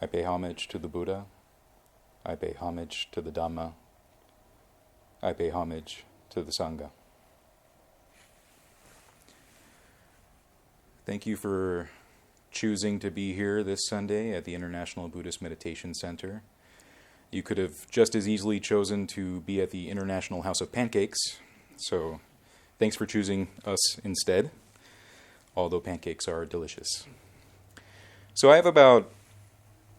I pay homage to the Buddha. I pay homage to the Dhamma. I pay homage to the Sangha. Thank you for choosing to be here this Sunday at the International Buddhist Meditation Center. You could have just as easily chosen to be at the International House of Pancakes, so thanks for choosing us instead, although pancakes are delicious. So I have about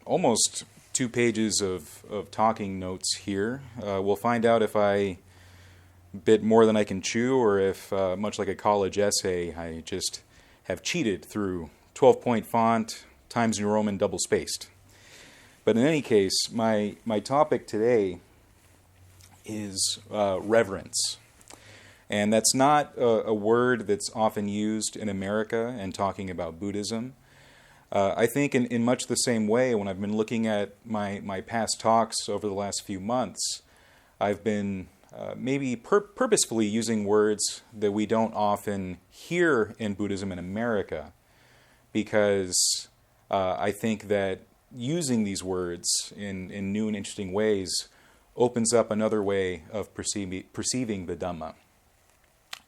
almost 2 pages of talking notes here. We'll find out if I bit more than I can chew, or if, much like a college essay, I just have cheated through 12-point font, Times New Roman, double-spaced. But in any case, my topic today is reverence. And that's not a word that's often used in America and talking about Buddhism. I think in much the same way, when I've been looking at my past talks over the last few months, I've been maybe purposefully using words that we don't often hear in Buddhism in America, because I think that using these words in new and interesting ways opens up another way of perceiving the Dhamma.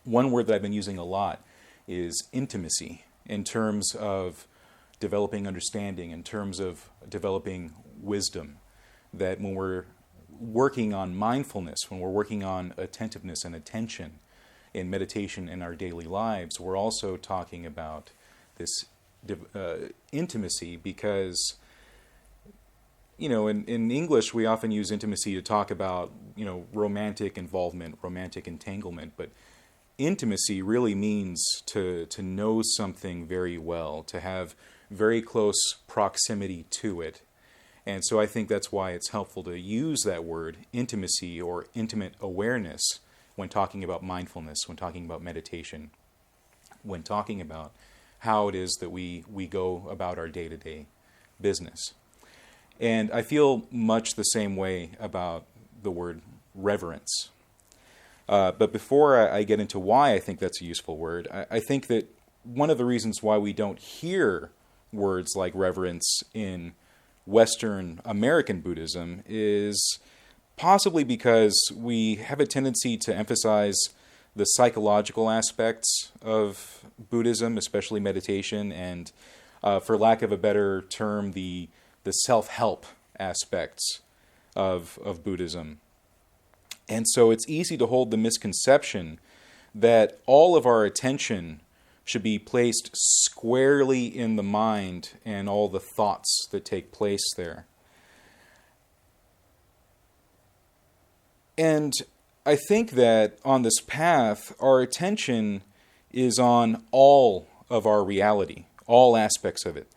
One word that I've been using a lot is intimacy, in terms of developing understanding, in terms of developing wisdom. That when we're working on mindfulness, when we're working on attentiveness and attention in meditation in our daily lives, we're also talking about this intimacy, because in English we often use intimacy to talk about romantic involvement, romantic entanglement, but intimacy really means to know something very well, to have very close proximity to it. And so I think that's why it's helpful to use that word, intimacy or intimate awareness, when talking about mindfulness, when talking about meditation, when talking about how it is that we go about our day-to-day business. And I feel much the same way about the word reverence. But before I get into why I think that's a useful word, I think that one of the reasons why we don't hear words like reverence in Western American Buddhism is possibly because we have a tendency to emphasize the psychological aspects of Buddhism, especially meditation, and for lack of a better term, the self-help aspects of Buddhism. And so it's easy to hold the misconception that all of our attention should be placed squarely in the mind and all the thoughts that take place there. And I think that on this path, our attention is on all of our reality, all aspects of it.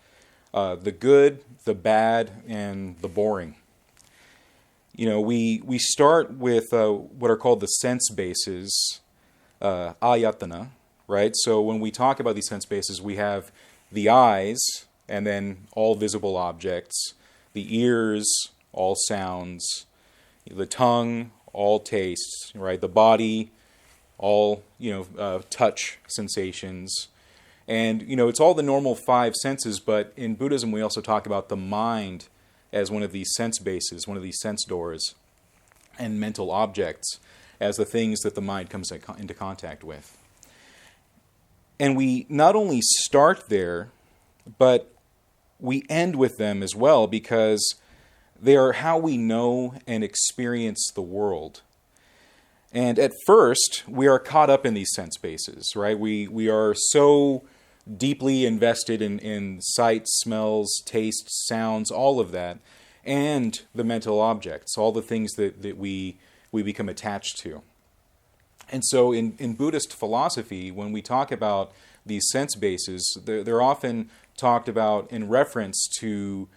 The good, the bad, and the boring. We start with what are called the sense bases, ayatana, right? So when we talk about these sense bases, we have the eyes, and then all visible objects, the ears, all sounds, the tongue, all tastes, right? The body, all touch sensations. And it's all the normal 5 senses, but in Buddhism we also talk about the mind as one of these sense bases, one of these sense doors, and mental objects as the things that the mind comes into contact with. And we not only start there, but we end with them as well, because they are how we know and experience the world. And at first, we are caught up in these sense bases, right? We are so deeply invested in sights, smells, tastes, sounds, all of that, and the mental objects, all the things that we become attached to. And so in Buddhist philosophy, when we talk about these sense bases, they're often talked about in reference to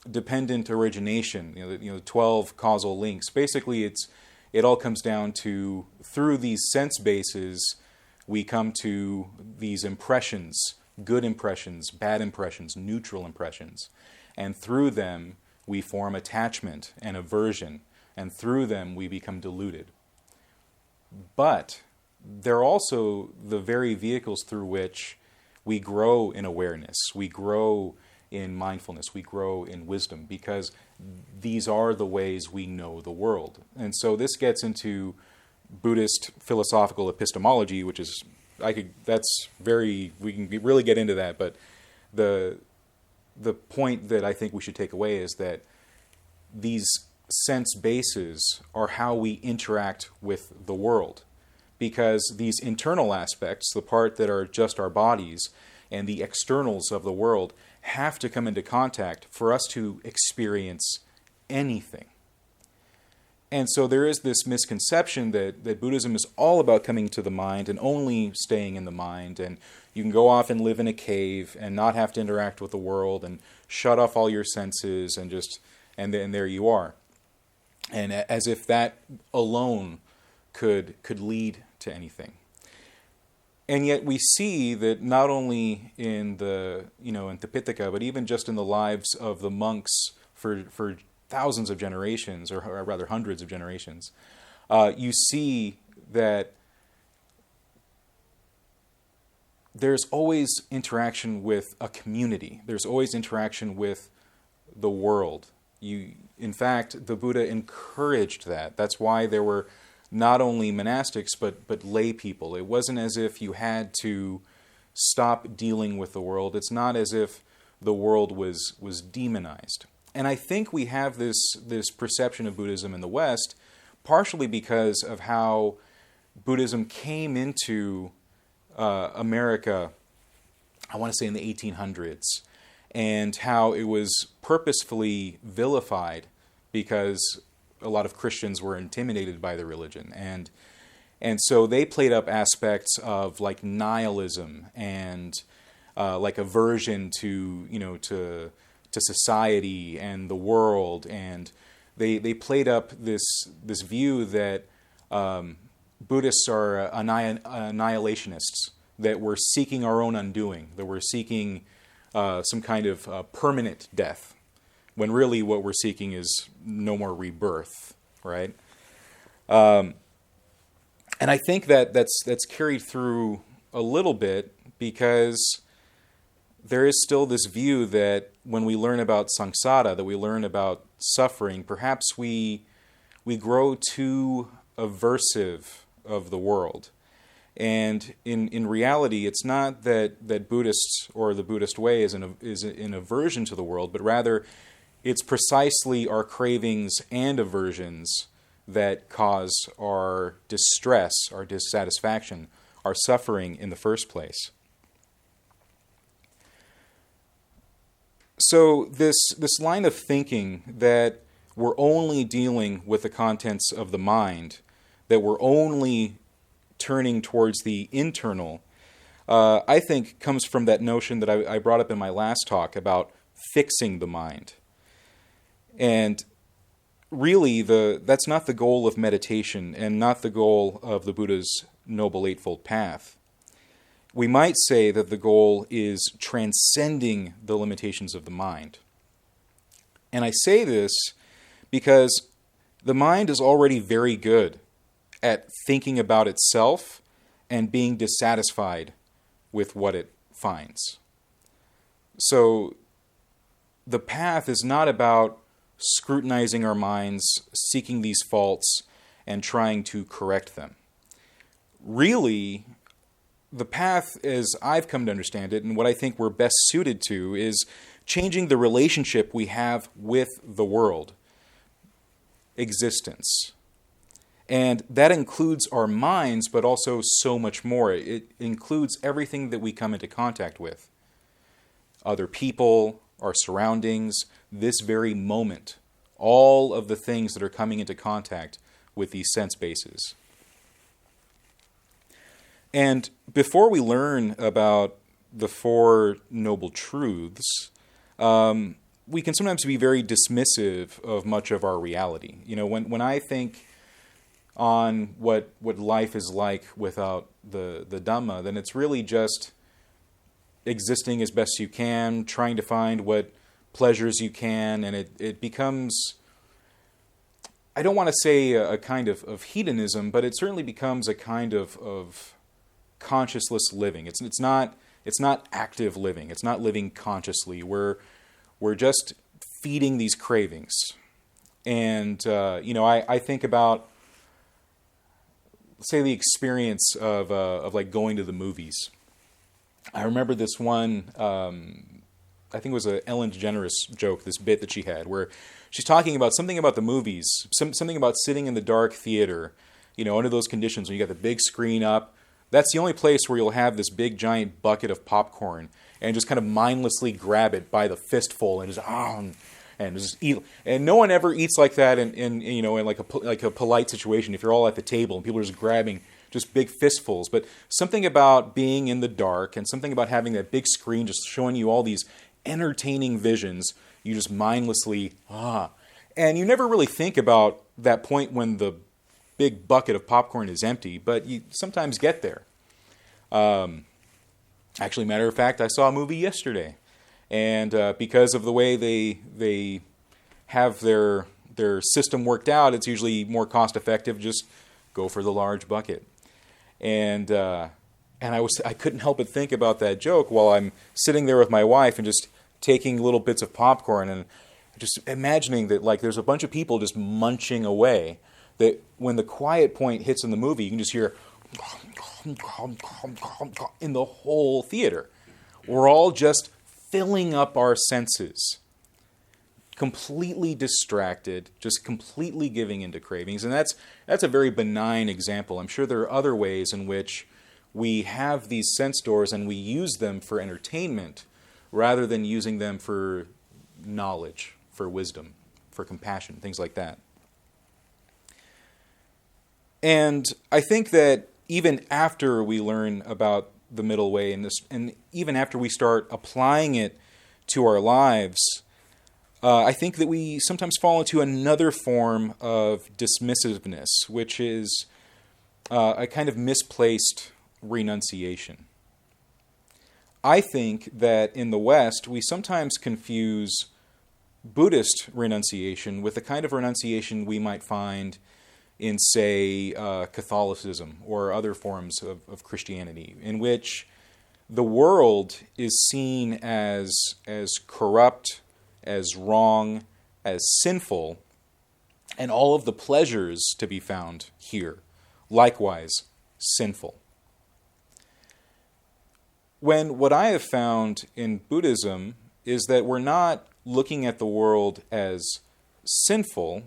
dependent origination, the 12 causal links. Basically, it all comes down to, through these sense bases, we come to these impressions, good impressions, bad impressions, neutral impressions. And through them, we form attachment and aversion. And through them, we become deluded. But they're also the very vehicles through which we grow in awareness. We grow in mindfulness, we grow in wisdom, because these are the ways we know the world. And so this gets into Buddhist philosophical epistemology, which is, we can really get into that, but the point that I think we should take away is that these sense bases are how we interact with the world. Because these internal aspects, the part that are just our bodies, and the externals of the world have to come into contact for us to experience anything. And so there is this misconception that Buddhism is all about coming to the mind and only staying in the mind, and you can go off and live in a cave and not have to interact with the world and shut off all your senses and there you are. And as if that alone could lead to anything. And yet we see that not only in the in Tipitaka, but even just in the lives of the monks for thousands of generations, or rather hundreds of generations, you see that there's always interaction with a community. There's always interaction with the world. In fact, the Buddha encouraged that. That's why there were not only monastics, but lay people. It wasn't as if you had to stop dealing with the world. It's not as if the world was demonized. And I think we have this perception of Buddhism in the West, partially because of how Buddhism came into America, I want to say in the 1800s, and how it was purposefully vilified because a lot of Christians were intimidated by the religion. And so they played up aspects of like nihilism and like aversion to society and the world, and they played up this view that Buddhists are annihilationists, that we're seeking our own undoing, that we're seeking some kind of permanent death, when really what we're seeking is no more rebirth, right? And I think that's carried through a little bit, because there is still this view that when we learn about samsara, that we learn about suffering, perhaps we grow too aversive of the world. And in reality, it's not that Buddhists or the Buddhist way is an aversion to the world, but rather it's precisely our cravings and aversions that cause our distress, our dissatisfaction, our suffering in the first place. So this line of thinking that we're only dealing with the contents of the mind, that we're only turning towards the internal, I think comes from that notion that I brought up in my last talk about fixing the mind. And really, that's not the goal of meditation and not the goal of the Buddha's Noble Eightfold Path. We might say that the goal is transcending the limitations of the mind. And I say this because the mind is already very good at thinking about itself and being dissatisfied with what it finds. So the path is not about scrutinizing our minds, seeking these faults, and trying to correct them. Really, the path, as I've come to understand it, and what I think we're best suited to, is changing the relationship we have with the world, existence. And that includes our minds, but also so much more. It includes everything that we come into contact with. Other people, our surroundings, this very moment. All of the things that are coming into contact with these sense bases. And before we learn about the Four Noble Truths, we can sometimes be very dismissive of much of our reality. When I think on what life is like without the Dhamma, then it's really just existing as best you can, trying to find what pleasures you can, and it becomes, I don't want to say a kind of hedonism, but it certainly becomes a kind of consciousless living. It's not active living. It's not living consciously. We're We're just feeding these cravings. And, I think about, say, the experience of like going to the movies. I remember this one, I think it was a Ellen DeGeneres joke, this bit that she had, where she's talking about something about the movies, something about sitting in the dark theater, under those conditions when you got the big screen up. That's the only place where you'll have this big giant bucket of popcorn and just kind of mindlessly grab it by the fistful and just eat. And no one ever eats like that in like a polite situation. If you're all at the table and people are just grabbing just big fistfuls, but something about being in the dark and something about having that big screen just showing you all these entertaining visions, you just mindlessly and you never really think about that point when the big bucket of popcorn is empty, but you sometimes get there. Actually, matter of fact, I saw a movie yesterday, and because of the way they have their system worked out, it's usually more cost effective. Just go for the large bucket, and I couldn't help but think about that joke while I'm sitting there with my wife and just taking little bits of popcorn and just imagining that like there's a bunch of people just munching away. That when the quiet point hits in the movie, you can just hear in the whole theater. We're all just filling up our senses, completely distracted, just completely giving into cravings. And that's a very benign example. I'm sure there are other ways in which we have these sense doors and we use them for entertainment rather than using them for knowledge, for wisdom, for compassion, things like that. And I think that even after we learn about the middle way and even after we start applying it to our lives, I think that we sometimes fall into another form of dismissiveness, which is a kind of misplaced renunciation. I think that in the West, we sometimes confuse Buddhist renunciation with the kind of renunciation we might find in, say, Catholicism or other forms of Christianity, in which the world is seen as corrupt, as wrong, as sinful, and all of the pleasures to be found here, likewise sinful. When what I have found in Buddhism is that we're not looking at the world as sinful.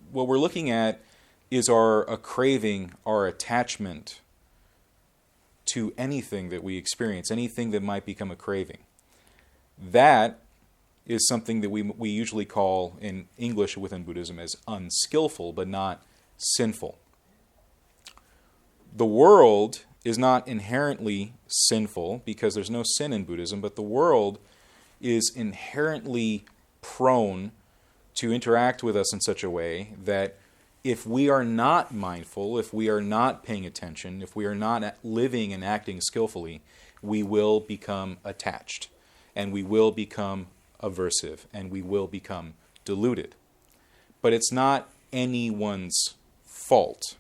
What we're looking at is a craving, our attachment to anything that we experience, anything that might become a craving. That is something that we usually call in English within Buddhism as unskillful, but not sinful. The world is not inherently sinful because there's no sin in Buddhism, but the world is inherently prone to interact with us in such a way that if we are not mindful, if we are not paying attention, if we are not living and acting skillfully, we will become attached, and we will become aversive, and we will become deluded. But it's not anyone's fault,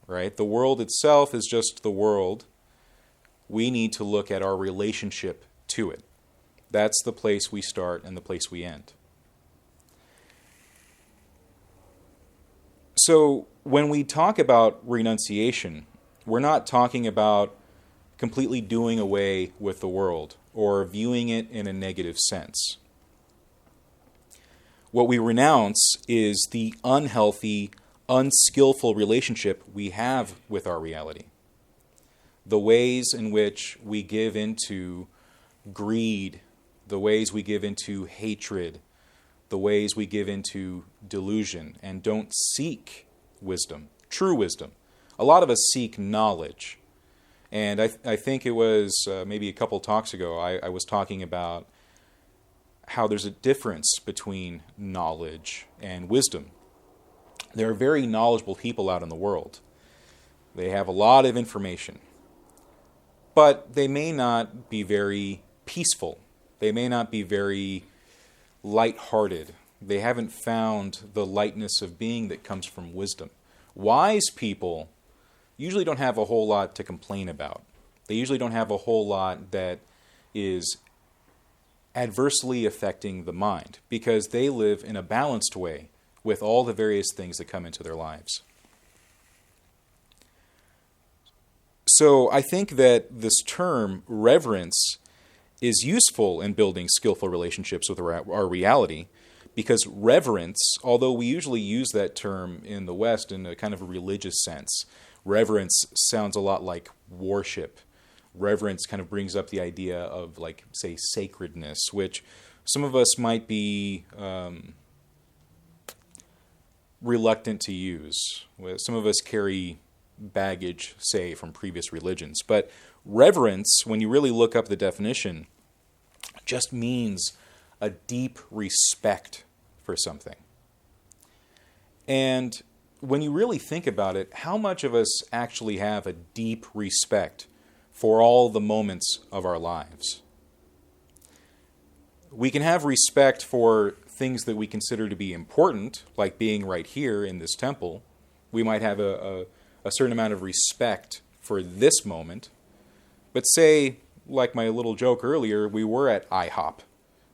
right? The world itself is just the world. We need to look at our relationship to it. That's the place we start and the place we end. So when we talk about renunciation, we're not talking about completely doing away with the world or viewing it in a negative sense. What we renounce is the unhealthy, unskillful relationship we have with our reality. The ways in which we give into greed, the ways we give into hatred, the ways we give into delusion and don't seek wisdom, true wisdom. A lot of us seek knowledge. And I think it was maybe a couple talks ago, I was talking about how there's a difference between knowledge and wisdom. There are very knowledgeable people out in the world. They have a lot of information. But they may not be very peaceful. They may not be very light-hearted. They haven't found the lightness of being that comes from wisdom. Wise people usually don't have a whole lot to complain about. They usually don't have a whole lot that is adversely affecting the mind, because they live in a balanced way with all the various things that come into their lives. So I think that this term, reverence, is useful in building skillful relationships with our reality, because reverence, although we usually use that term in the West in a kind of a religious sense, reverence sounds a lot like worship. Reverence kind of brings up the idea of, like, say, sacredness, which some of us might be reluctant to use. Some of us carry baggage, say, from previous religions. But reverence, when you really look up the definition, just means a deep respect for something. And when you really think about it, how much of us actually have a deep respect for all the moments of our lives? We can have respect for things that we consider to be important, like being right here in this temple. We might have a certain amount of respect for this moment. But say, like my little joke earlier, we were at IHOP,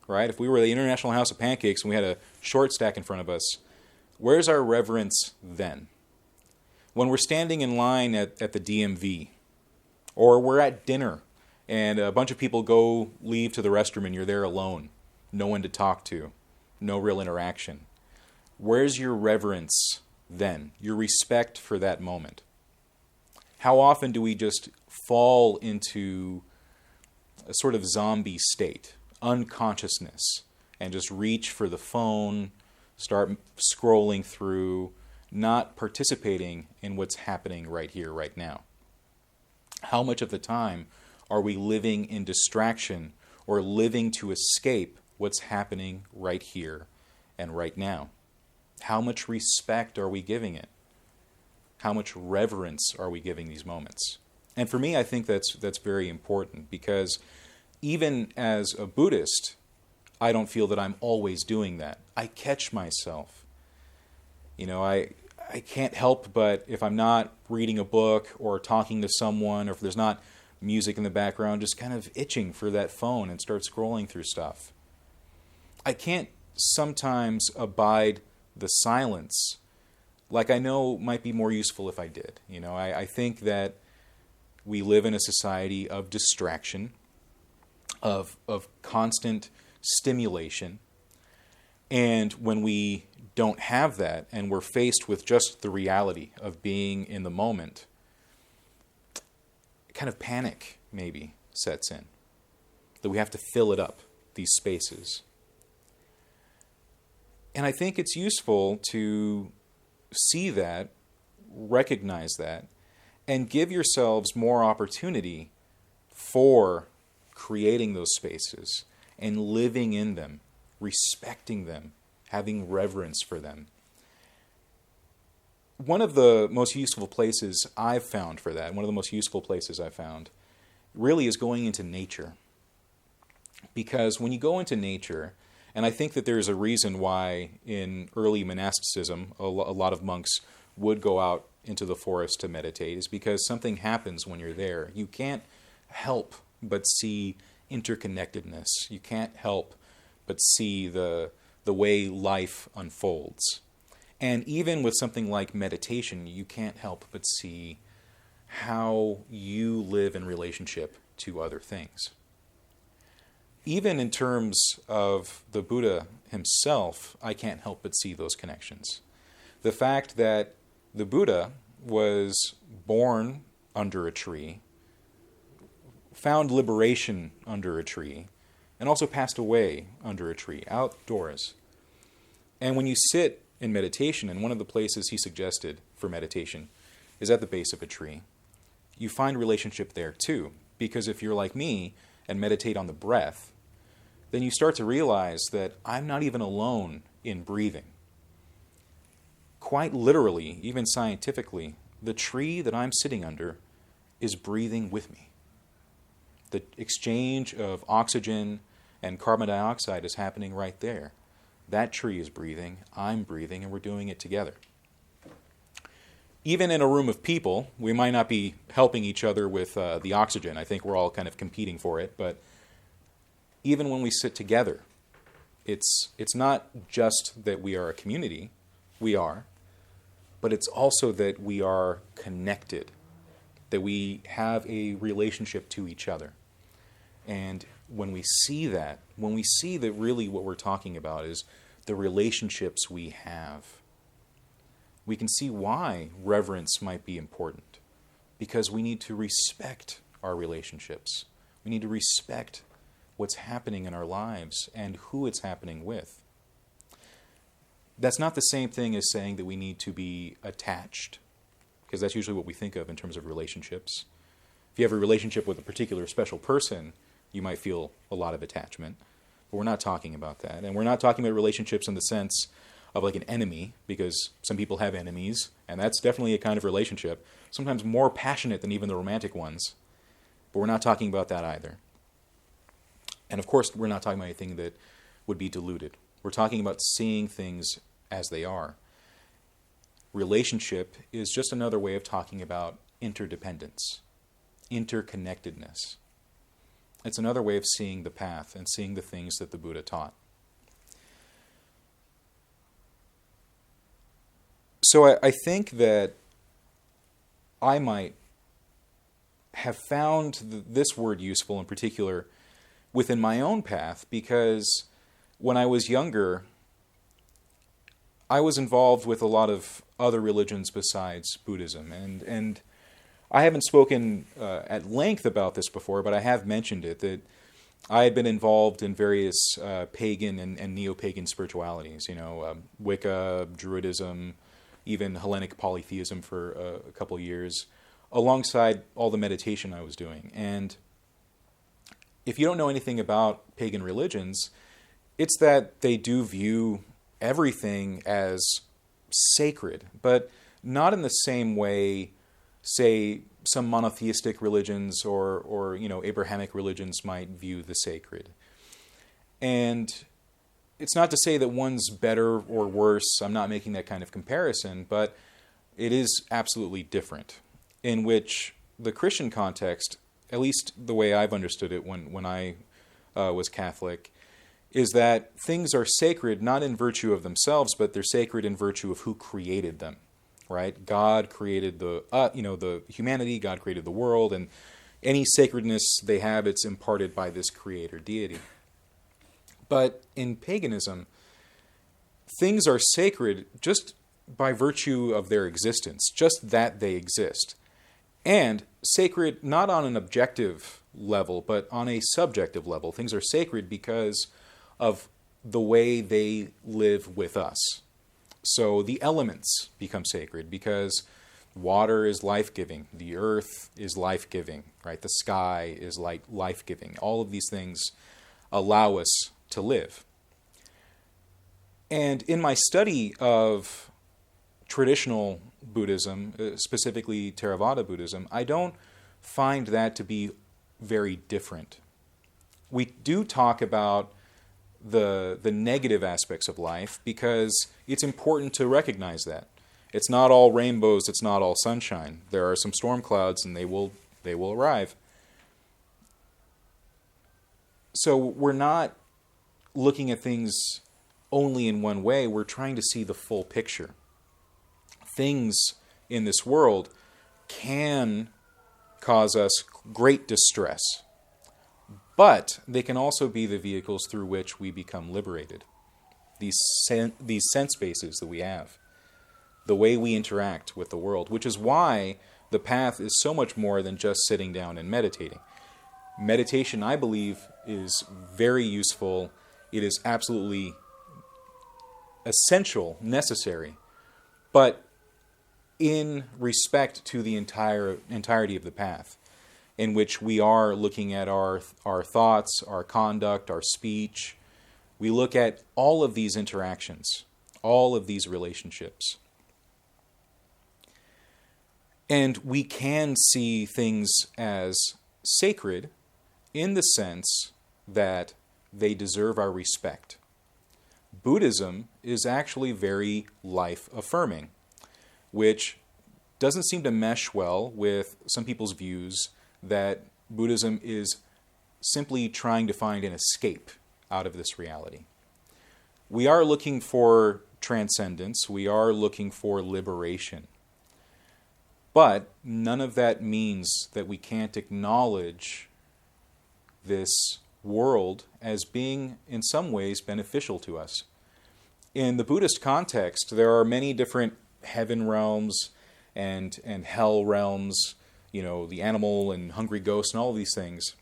right? If we were at the International House of Pancakes and we had a short stack in front of us, where's our reverence then? When we're standing in line at the DMV, or we're at dinner and a bunch of people leave to the restroom and you're there alone, no one to talk to, no real interaction. Where's your reverence then? Your respect for that moment? How often do we just fall into a sort of zombie state, unconsciousness, and just reach for the phone, start scrolling through, not participating in what's happening right here, right now? How much of the time are we living in distraction or living to escape what's happening right here and right now? How much respect are we giving it? How much reverence are we giving these moments? And for me, I think that's very important, because even as a Buddhist, I don't feel that I'm always doing that. I catch myself. I can't help but, if I'm not reading a book or talking to someone, or if there's not music in the background, just kind of itching for that phone and start scrolling through stuff. I can't sometimes abide the silence like I know might be more useful if I did. I think that we live in a society of distraction, of constant stimulation, and when we don't have that and we're faced with just the reality of being in the moment, kind of panic maybe sets in, that we have to fill it up, these spaces. And I think it's useful to see that, recognize that, and give yourselves more opportunity for creating those spaces and living in them, respecting them, having reverence for them. One of the most useful places I've found for that, really is going into nature. Because when you go into nature, and I think that there's a reason why in early monasticism a lot of monks would go out into the forest to meditate, is because something happens when you're there. You can't help but see interconnectedness. You can't help but see the way life unfolds. And even with something like meditation, you can't help but see how you live in relationship to other things. Even in terms of the Buddha himself, I can't help but see those connections. The fact that the Buddha was born under a tree, found liberation under a tree, and also passed away under a tree, outdoors. And when you sit in meditation, and one of the places he suggested for meditation is at the base of a tree, you find relationship there too. Because if you're like me and meditate on the breath, then you start to realize that I'm not even alone in breathing. Quite literally, even scientifically, the tree that I'm sitting under is breathing with me. The exchange of oxygen and carbon dioxide is happening right there. That tree is breathing, I'm breathing, and we're doing it together. Even in a room of people, we might not be helping each other with the oxygen. I think we're all kind of competing for it, but even when we sit together. It's not just that we are a community, we are, but it's also that we are connected, that we have a relationship to each other. And when we see that really what we're talking about is the relationships we have, we can see why reverence might be important. Because we need to respect our relationships. We need to respect what's happening in our lives and who it's happening with. That's not the same thing as saying that we need to be attached, because that's usually what we think of in terms of relationships. If you have a relationship with a particular special person, you might feel a lot of attachment. But we're not talking about that. And we're not talking about relationships in the sense of like an enemy, because some people have enemies, and that's definitely a kind of relationship, sometimes more passionate than even the romantic ones. But we're not talking about that either. And of course, we're not talking about anything that would be diluted. We're talking about seeing things as they are. Relationship is just another way of talking about interdependence, interconnectedness. It's another way of seeing the path and seeing the things that the Buddha taught. So I think that I might have found this word useful in particular within my own path, because when I was younger, I was involved with a lot of other religions besides Buddhism. And I haven't spoken at length about this before, but I have mentioned it, that I had been involved in various pagan and neo-pagan spiritualities, Wicca, Druidism, even Hellenic polytheism for a couple years, alongside all the meditation I was doing. And if you don't know anything about pagan religions, it's that they do view everything as sacred, but not in the same way, say, some monotheistic religions or Abrahamic religions might view the sacred. And it's not to say that one's better or worse. I'm not making that kind of comparison, but it is absolutely different, in which the Christian context, at least the way I've understood it when I was Catholic, is that things are sacred not in virtue of themselves, but they're sacred in virtue of who created them, right? God created the humanity, God created the world, and any sacredness they have, it's imparted by this creator deity. But in paganism, things are sacred just by virtue of their existence, just that they exist. And sacred not on an objective level, but on a subjective level. Things are sacred because of the way they live with us. So the elements become sacred because water is life-giving, the earth is life-giving, right? The sky is life-giving. All of these things allow us to live. And in my study of traditional Buddhism, specifically Theravada Buddhism, I don't find that to be very different. We do talk about the negative aspects of life because it's important to recognize that. It's not all rainbows, it's not all sunshine. There are some storm clouds and they will arrive. So we're not looking at things only in one way, we're trying to see the full picture. Things in this world can cause us great distress, but they can also be the vehicles through which we become liberated. These sense bases that we have, the way we interact with the world, which is why the path is so much more than just sitting down and meditating. Meditation, I believe, is very useful. It is absolutely essential, necessary, but in respect to the entirety of the path, in which we are looking at our thoughts, our conduct, our speech. We look at all of these interactions, all of these relationships. And we can see things as sacred in the sense that they deserve our respect. Buddhism is actually very life-affirming, which doesn't seem to mesh well with some people's views that Buddhism is simply trying to find an escape out of this reality. We are looking for transcendence. We are looking for liberation. But none of that means that we can't acknowledge this world as being, in some ways, beneficial to us. In the Buddhist context, there are many different heaven realms and hell realms, the animal and hungry ghosts and all of these things.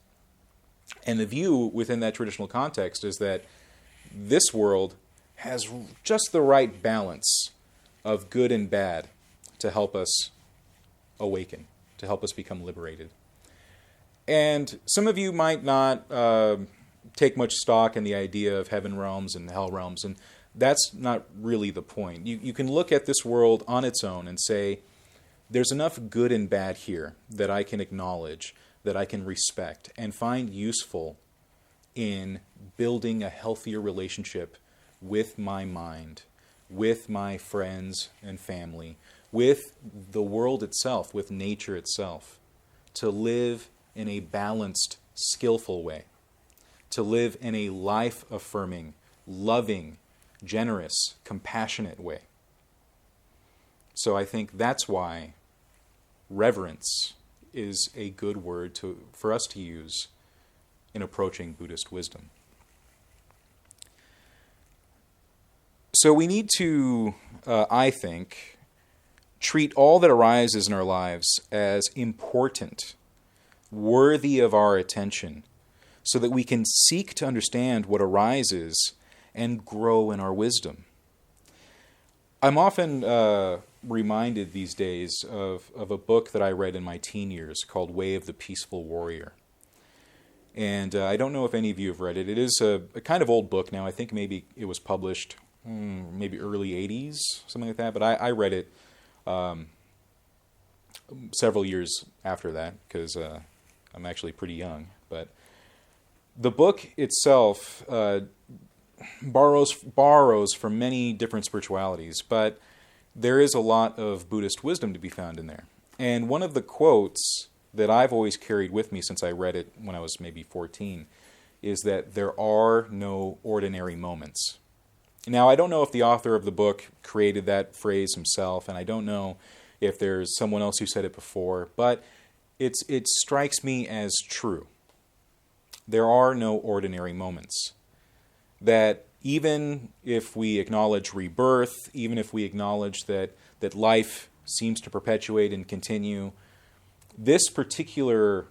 And the view within that traditional context is that this world has just the right balance of good and bad to help us awaken, to help us become liberated. And some of you might not take much stock in the idea of heaven realms and hell realms, and that's not really the point. You can look at this world on its own and say, there's enough good and bad here that I can acknowledge, that I can respect, and find useful in building a healthier relationship with my mind, with my friends and family, with the world itself, with nature itself, to live in a balanced, skillful way, to live in a life-affirming, loving, generous, compassionate way. So I think that's why reverence is a good word for us to use in approaching Buddhist wisdom. So we need to, I think, treat all that arises in our lives as important, worthy of our attention, so that we can seek to understand what arises and grow in our wisdom. I'm often reminded these days of a book that I read in my teen years called Way of the Peaceful Warrior. And I don't know if any of you have read it. It is a kind of old book now. I think maybe it was published maybe early 80s, something like that. But I read it several years after that because I'm actually pretty young. But the book itself borrows from many different spiritualities, but there is a lot of Buddhist wisdom to be found in there. And one of the quotes that I've always carried with me since I read it when I was maybe 14 is that there are no ordinary moments. Now, I don't know if the author of the book created that phrase himself, and I don't know if there's someone else who said it before, but it strikes me as true. There are no ordinary moments. That even if we acknowledge rebirth, even if we acknowledge that life seems to perpetuate and continue, this particular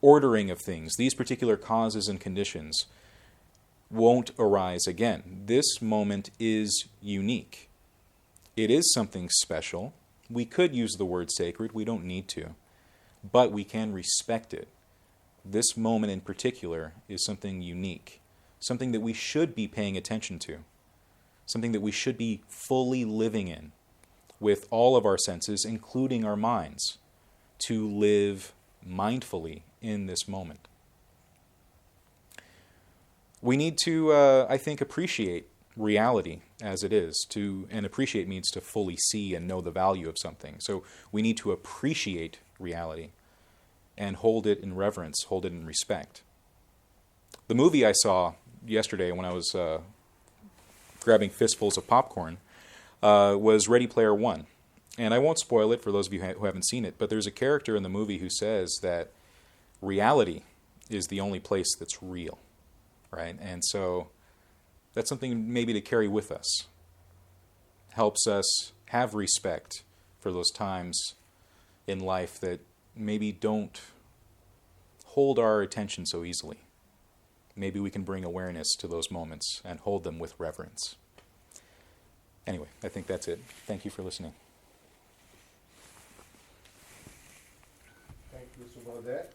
ordering of things, these particular causes and conditions, won't arise again. This moment is unique. It is something special. We could use the word sacred. We don't need to. But we can respect it. This moment in particular is something unique. Something that we should be paying attention to. Something that we should be fully living in with all of our senses, including our minds, to live mindfully in this moment. We need to, I think, appreciate reality as it is. And appreciate means to fully see and know the value of something. So we need to appreciate reality and hold it in reverence, hold it in respect. The movie I saw yesterday when I was grabbing fistfuls of popcorn was Ready Player One. And I won't spoil it for those of you who haven't seen it, but there's a character in the movie who says that reality is the only place that's real, right? And so that's something maybe to carry with us. Helps us have respect for those times in life that maybe don't hold our attention so easily. Maybe we can bring awareness to those moments and hold them with reverence. Anyway, I think that's it. Thank you for listening. Thank you, Subodha.